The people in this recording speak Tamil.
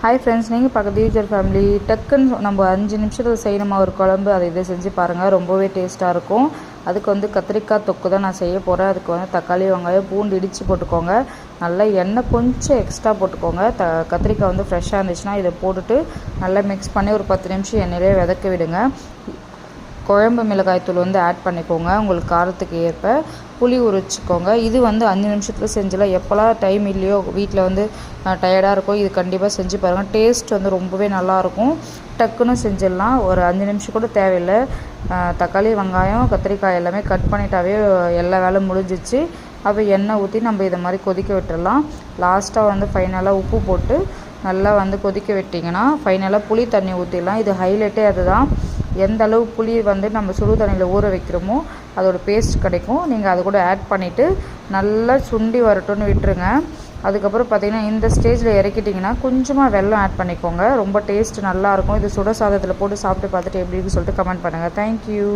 ஹாய் ஃப்ரெண்ட்ஸ், நீங்கள் பார்க்குறது யூஜர் ஃபேமிலி. டக்குன்னு நம்ம 5 நிமிஷத்தில் செய்யணுமா ஒரு குழம்பு, அதை இதை செஞ்சு பாருங்கள். ரொம்பவே டேஸ்ட்டாக இருக்கும். அதுக்கு வந்து கத்திரிக்காய் தொக்கு தான் நான் செய்ய போகிறேன். அதுக்கு வந்து தக்காளி, வெங்காயம், பூண்டு இடித்து போட்டுக்கோங்க. நல்லா எண்ணெய் கொஞ்சம் எக்ஸ்ட்ரா போட்டுக்கோங்க. கத்திரிக்காய் வந்து ஃப்ரெஷ்ஷாக இருந்துச்சுன்னா இதை போட்டுட்டு நல்லா மிக்ஸ் பண்ணி ஒரு 10 நிமிஷம் எண்ணெயிலே வதக்க விடுங்க. குழம்பு மிளகாய்த்தூள் வந்து ஆட் பண்ணிக்கோங்க. உங்களுக்கு காரத்துக்கு ஏற்ப புளி உரிச்சிக்கோங்க. இது வந்து 5 நிமிஷத்தில் செஞ்சிடலாம். எப்போல்லாம் டைம் இல்லையோ, வீட்டில் வந்து டயர்டாக இருக்கும், இது கண்டிப்பாக செஞ்சு பாருங்கள். டேஸ்ட் வந்து ரொம்பவே நல்லாயிருக்கும். டக்குன்னு செஞ்சிடலாம். ஒரு 5 நிமிஷம் கூட தேவையில்லை. தக்காளி, வெங்காயம், கத்திரிக்காய் எல்லாமே கட் பண்ணிட்டாவே எல்லா வேலை முடிஞ்சிச்சு. அப்போ எண்ணெய் ஊற்றி நம்ம இதை மாதிரி கொதிக்க விட்டுடலாம். லாஸ்ட்டாக வந்து ஃபைனலாக உப்பு போட்டு நல்லா வந்து கொதிக்க விட்டிங்கன்னா ஃபைனலாக புளி தண்ணி ஊற்றிடலாம். இது ஹைலைட்டே அதுதான். எந்த அளவு புளி வந்து நம்ம சுடு தண்ணியில் ஊற வைக்கிறோமோ அதோட பேஸ்ட் கிடைக்கும். நீங்கள் அதை கூட ஆட் பண்ணிவிட்டு நல்லா சுண்டி வரட்டும்னு விட்டுருங்க. அதுக்கப்புறம் பார்த்திங்கன்னா இந்த ஸ்டேஜில் இறக்கிட்டிங்கன்னா கொஞ்சமாக வெல்லம் ஆட் பண்ணிக்கோங்க. ரொம்ப டேஸ்ட் நல்லாயிருக்கும். இது சுட சாதத்தில் போட்டு சாப்பிட்டு பார்த்துட்டு எப்படி இருக்குன்னு சொல்லிட்டு கமெண்ட் பண்ணுங்கள். தேங்க்யூ.